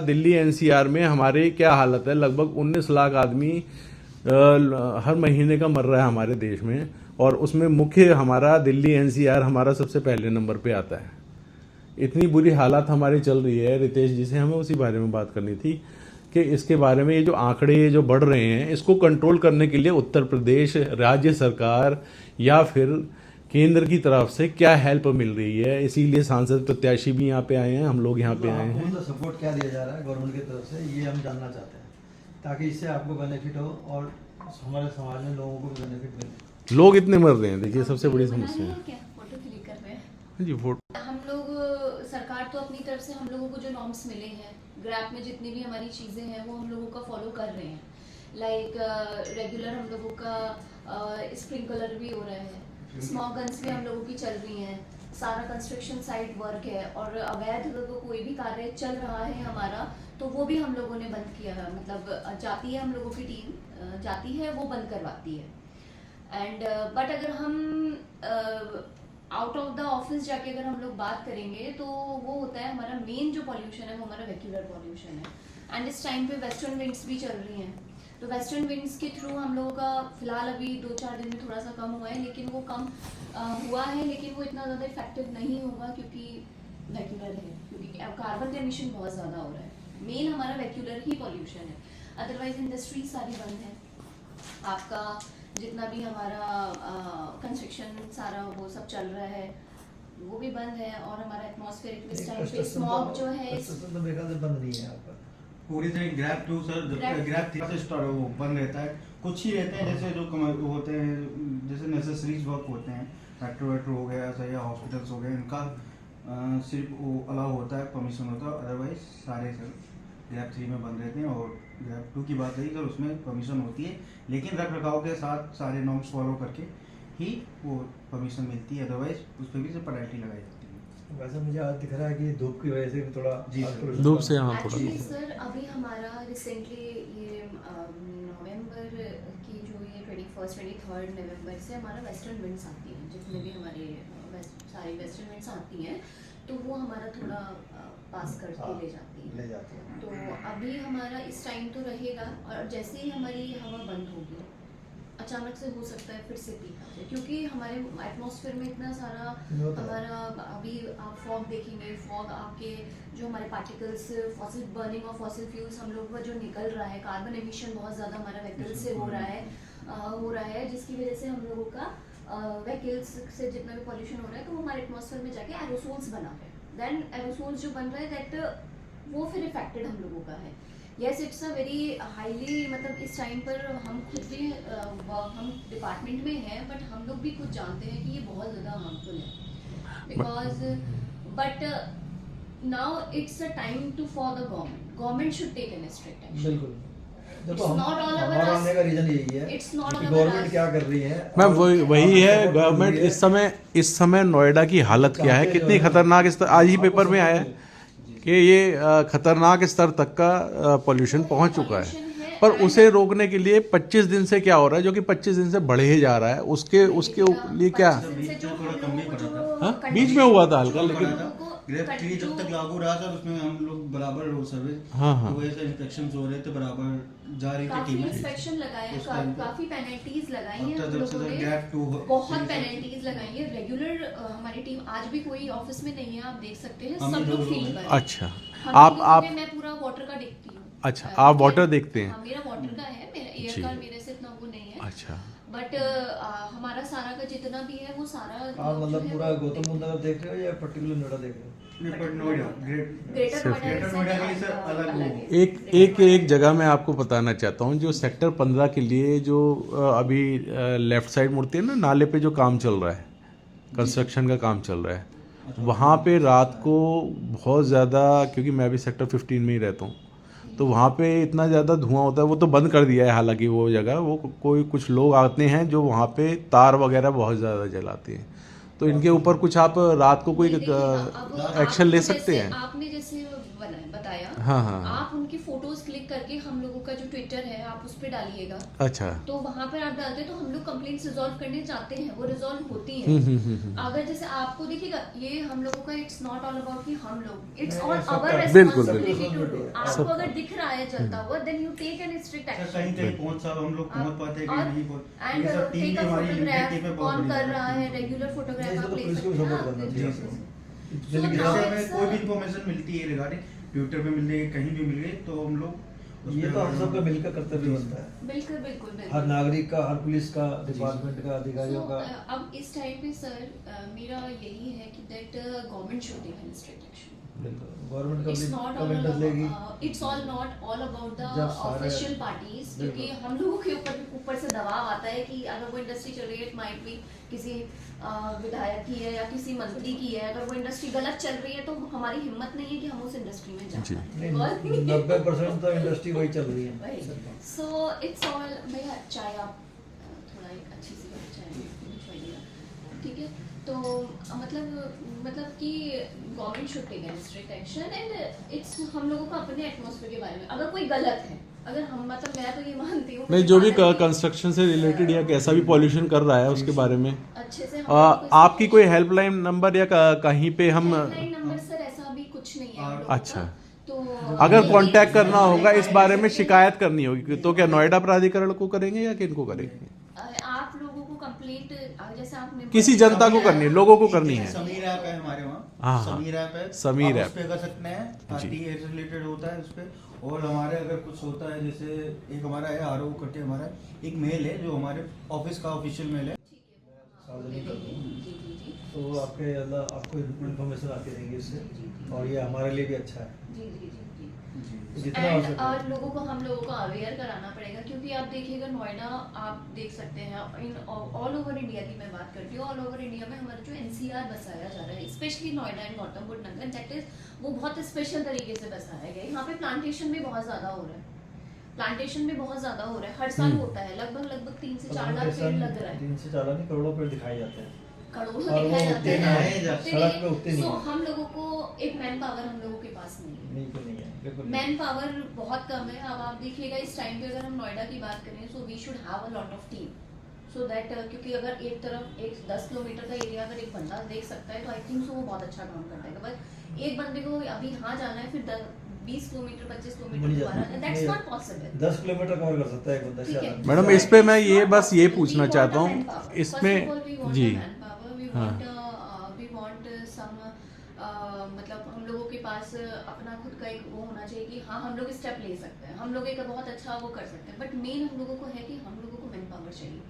Delhi NCR में हमारे क्या हालत है, लगभग 19 लाख आदमी हर महीने का मर रहा है हमारे देश में, और उसमें मुख्य हमारा दिल्ली एनसीआर हमारा सबसे पहले नंबर पे आता है। इतनी बुरी हालत हमारी चल रही है रितेश जी से हमें उसी बारे में बात करनी थी कि इसके बारे में ये जो आंकड़े जो बढ़ रहे हैं इसको कंट्रोल करने के लिए उत्तर प्रदेश राज्य सरकार या फिर केंद्र की तरफ से क्या हेल्प मिल रही है। इसीलिए सांसद प्रत्याशी भी यहाँ पे आए हैं, हम लोग यहाँ पे आए हैं। तो सपोर्ट क्या दिया जा रहा है गवर्नमेंट की तरफ से, ये हम जानना चाहते हैं ताकि इससे आपको बेनिफिट हो और हमारे समाज में लोगों को भी बेनिफिट मिले। लोग इतने मर रहे हैं, देखिए सबसे बड़ी समस्या है। फोटो क्लिक कर रहे हैं जी फोटो हम लोग। सरकार तो अपनी तरफ से हम लोगों को जो नॉर्म्स मिले हैं ग्रैब में जितनी भी हमारी चीज़ें हैं वो हम लोगों का फॉलो कर रहे हैं। लाइक रेगुलर हम लोगों का स्प्रिंकलर भी हो रहा है, स्मॉग गन्स भी हम लोगों की चल रही हैं, सारा कंस्ट्रक्शन साइट वर्क है और अवैध कोई भी कार्य चल रहा है हमारा तो वो भी हम लोगों ने बंद किया है। मतलब जाती है हम लोगों की टीम जाती है वो बंद करवाती है। एंड बट अगर हम आउट ऑफ द ऑफिस जाके अगर हम लोग बात करेंगे तो वो होता है हमारा मेन जो पॉल्यूशन है वो हमारा वेक्यूलर पॉल्यूशन है। एंड इस टाइम पे वेस्टर्न विंड्स भी चल रही हैं तो वेस्टर्न विंड्स के थ्रू हम लोगों का फिलहाल अभी 2-4 दिन में थोड़ा सा कम हुआ है, लेकिन वो कम हुआ है लेकिन वो इतना ज़्यादा इफेक्टिव नहीं होगा क्योंकि वेक्यूलर है, क्योंकि कार्बन का एमिशन बहुत ज़्यादा हो रहा है। मेन हमारा वेक्यूलर ही पॉल्यूशन है, अदरवाइज इंडस्ट्रीज सारी बंद है। आपका जितना भी हमारा कंस्ट्रक्शन सारा वो सब चल रहा है वो भी बंद है और हमारा एटमॉस्फेरिक इस टाइम पे स्मॉग जो है तो मेरे ख्याल से बंद नहीं है यहाँ पर पूरी तरह। ग्रैब 2 सर, ग्रैब 3 से स्टार्ट वो बंद रहता है। कुछ ही रहते हैं जैसे जो होते हैं जैसे नेसेसरीज वर्क होते हैं, फैक्ट्री वैक्ट्री हो गया ऐसा या हॉस्पिटल्स हो गए, इनका सिर्फ वो अलाउ होता है, परमिशन होता है। अदरवाइज सारे सर ग्रैब 3 में बंद रहते हैं। और ग्रैब 2 की बात रही सर उसमें परमिशन होती है, लेकिन रख रखाव के साथ सारे नॉर्म्स फॉलो करके ही वो परमिशन मिलती है, अदरवाइज उस पर भी से पेनल्टी लगाई जाती है। वैसे मुझे आज दिख रहा है कि धूप की वजह से भी थोड़ा जी धूप से यहाँ थोड़ा एक्चुअली सर अभी हमारा रिसेंटली ये नवंबर की जो ये 21-23 नवंबर से हमारा वेस्टर्न विंड्स आती हैं, जितने भी हमारे सारी वेस्टर्न विंड्स आती हैं तो वो हमारा थोड़ा पास करके ले जाती है। तो अभी हमारा इस टाइम तो रहेगा और जैसे ही हमारी हवा बंद होगी अचानक से हो सकता है फिर से पीक आ जाए, क्योंकि हमारे एटमॉस्फेयर में इतना सारा हमारा अभी आप फॉग देखेंगे, फॉग आपके जो हमारे particles fossil burning of fossil fuels हम लोगों का जो निकल रहा है, कार्बन एमिशन बहुत ज़्यादा हमारा व्हीकल से हो रहा है जिसकी वजह से हम लोगों का व्हीकल्स से जितना भी पॉल्यूशन हो रहा है तो वो हमारे एटमॉस्फेयर में जाके एरोसोल्स बना रहे हैं। देन एरोसोल्स जो बन रहे हैं दैट वो फिर इफेक्टेड हम लोगों का है। Yes it's a very highly, मतलब इस टाइम पर हम खुद भी हम डिपार्टमेंट में हैं बट हम लोग भी खुद जानते हैं कि ये बहुत ज़्यादा हार्मफुल है because but now it's a time to for the government should take an strict action. बिल्कुल देखो It's not all over हमारा us. आने का रीजन यही है It's not कि all over गवर्नमेंट us. क्या कर रही है। मैम वही है गवर्नमेंट इस समय नोएडा की हालत क्या है, कितनी खतरनाक स्तर, आज ही पेपर में आया है कि ये खतरनाक स्तर तक का पॉल्यूशन पहुंच चुका है। पर उसे रोकने के लिए 25 दिन से क्या हो रहा है, जो कि 25 दिन से बढ़े ही जा रहा है, उसके लिए क्या बीच में हुआ था हल्का, लेकिन ग्रैब 3 जब तक लागू रहा सर उसमें हम लोग बराबर रोड सर्विस हाँ तो ऐसे इंस्पेक्शंस हो रहे थे, बराबर जा रही थी काफी टीमें। इंस्पेक्शन लगाए हैं, काफी पेनल्टीज लगाई हैं हम जब से लोगों ने, ग्रैब 2 बहुत पेनल्टीज लगाई है। रेगुलर हमारी टीम आज भी कोई ऑफिस में नहीं है, आप देख सकते हैं हम सब लोग लोग फील हैं। कर रहे हैं। अच्छा आप मैं पूरा वाटर का देखती हूँ। अच्छा आप वाटर देखते हैं। हाँ, मेरा वाटर का है, मेरा एयर का मेरे से इतना वो नहीं है। अच्छा बट हमारा सारा का जितना भी है वो सारा आप मतलब पूरा गौतम बुद्ध नगर देख रहे हो या पर्टिकुलर नोएडा देख रहे हो? ग्रेटर नोएडा के लिए सर अलग हो। एक जगह मैं आपको बताना चाहता हूँ, जो सेक्टर 15 के लिए जो अभी लेफ्ट साइड मुड़ती है ना, नाले पे जो काम चल रहा है, कंस्ट्रक्शन का काम चल रहा है, वहाँ पे रात को बहुत ज़्यादा, क्योंकि मैं भी सेक्टर 15 में ही रहता हूँ, तो वहाँ पे इतना ज़्यादा धुआं होता है। वो तो बंद कर दिया है हालांकि वो जगह, वो कुछ लोग आते हैं जो वहाँ पे तार वगैरह बहुत ज़्यादा जलाते हैं, तो इनके ऊपर कुछ आप रात को कोई एक्शन ले सकते हैं। आपने जैसे बताया हाँ, हाँ, हाँ। आप उनकी फोटोज क्लिक करके हम लोगों का जो ट्विटर है आप उस पर डालिएगा, अच्छा। तो वहां पर आप डालते हैं तो हम लोग कंप्लेंट्स रिजॉल्व करने जाते हैं, वो रिजॉल्व होती है। अगर जैसे आपको देखिएगा ये हम लोगों का इट्स नॉट ऑल अबाउट कि हम लोग, इट्स ऑल आवर बिल्कुल, रेस्पॉन्सिबिलिटी टू डू। आपको सब- अगर दिख रहा है जलता हुआ then you take an strict sir action. कहीं कहीं पहुंच साहब हम लोग पहुंच पाते हैं कि नहीं पहुंच, एंड ये सब टीम टेक भी अ हमारी लिमिटेड टीम है, फोटोग्राफ, बहुत कौन बड़ी कर रहा है। है रेगुलर फोटोग्राफ नहीं, आप तो ले पुलिस को सकते भी हैं, support आप करना ले चाहिए। सकते हैं। जल्दी So की now जल्दी जैसे it's, हमें कोई भी इंफॉर्मेशन मिलती है रिगार्डिंग ट्विटर पे मिल गई, कहीं भी मिल गई, तो हम लोग उस ये पे तो हम सबका मिलकर कर्तव्य बनता है, बिल्कुल बिल्कुल हर बिल्कुल। नागरिक का, हर पुलिस का, डिपार्टमेंट का, अधिकारियों का। अब इस टाइम पे सर मेरा यही है कि that government should take an strict action. Government का It's भी not all कमेंट about, लेगी। it's all not all about the जब सारे- official parties, क्योंकि बिल्कुल। हम लोगों के ऊपर से दबाव आता है कि अगर वो इंडस्ट्री चल रही है, इट माइट बी किसी विधायक की है या किसी मंत्री की है, अगर वो इंडस्ट्री गलत चल रही है तो हमारी हिम्मत नहीं है कि हम उस इंडस्ट्री में जी। जाएं। नहीं, 90% तो इंडस्ट्री वही चल रही है। वही, सो इट्स ऑल। भैया चाय आप थोड़ा एक अच्छी सी चाय भिजवाइएगा, ठीक है? तो मतलब कि government should take an strict action and it's हम लोगों को अपने एटमॉस्फेयर के बारे में, अगर कोई गलत है, अगर हम मैं तो ये मानती हूँ नहीं, जो भी कंस्ट्रक्शन से रिलेटेड या कैसा भी पॉल्यूशन कर रहा है उसके बारे में अच्छे से हम लोगों को आपकी कोई हेल्पलाइन नंबर या कहीं पे हम हेल्पलाइन नंबर सर ऐसा अभी कुछ नहीं है हम लोगों का। अच्छा। तो अगर ये कांटेक्ट करना होगा इस बारे में सकते हैं। शिकायत करनी होगी तो क्या नोएडा प्राधिकरण को करेंगे या किनको करेंगे? आप लोगों को कंप्लेंट जैसे आपने किसी जनता को करनी है, लोगों को करनी है। समीर ऐप है हमारे हाँ, वहाँ, हाँ। समीर ऐप है, समीर आप ऐप। उस पे कर सकते हैं, जी। टीए से रिलेटेड होता है उस पे। और हमारे अगर कुछ होता है, जैसे एक हमारा है आरओ करके, हमारा एक मेल है जो हमारे ऑफिस का ऑफिशियल मेल है। सार्वजनिक कर दूँ जी जी जी तो आपको इन्फॉर्मेशन आती रहेगी इससे, और ये हमारे लिए भी अच्छा है। जी जी जी जी। जितना हो एंड सके लोगों को हम लोगों को अवेयर कराना पड़ेगा, क्योंकि आप देखिएगा नोएडा आप देख सकते हैं इन ऑल ओवर इंडिया की मैं बात करती हूँ, ऑल ओवर इंडिया में हमारा जो एनसीआर बसाया जा रहा है, specially Noida and Gautam Buddha Nagar, that is वो बहुत स्पेशल तरीके से बसाया गया है। यहाँ पे प्लांटेशन भी बहुत ज्यादा हो रहा है, प्लांटेशन भी बहुत ज्यादा हो रहा है, हर साल होता है, लगभग 3 से 4 लाख पेड़ लग रहा है, 3 से 4 लाख नहीं, करोड़ों पेड़ दिखाए जाते हैं। करोड़ों और वो दिखाए उतने जाते नहीं हैं, है, उतने सड़क नहीं पे है। उतने नहीं So, है। हम लोगों को एक मैन पावर हम लोगों के पास नहीं है, बिल्कुल नहीं है, बिल्कुल नहीं। मैन पावर बहुत कम है। अब आप देखिएगा इस टाइम पे अगर हम नोएडा की बात करें, so we should have a lot of team, so that क्योंकि अगर एक तरफ एक 10 किलोमीटर का एरिया अगर एक बंदा देख सकता है तो आई थिंक सो वो बहुत अच्छा काम करता है। बस एक बंदे को अभी यहाँ जाना है, फिर 20 किलोमीटर 25 किलोमीटर नहीं दोबारा, जाता, दैट्स नहीं नॉट जाता। पॉसिबल। 10 किलोमीटर कवर कर सकता है एक बंदा ठीक है। शायद। मैडम, इस पे मैं ये बस ये पूछना चाहता हूँ इसमें जी हाँ वी वांट सम मतलब हम लोगों के पास अपना खुद का एक वो होना चाहिए कि हाँ हम लोग स्टेप ले सकते हैं, हम लोग एक बहुत अच्छा वो कर सकते हैं, बट मेन हम लोगों को है कि हम लोगों को मैन पावर चाहिए।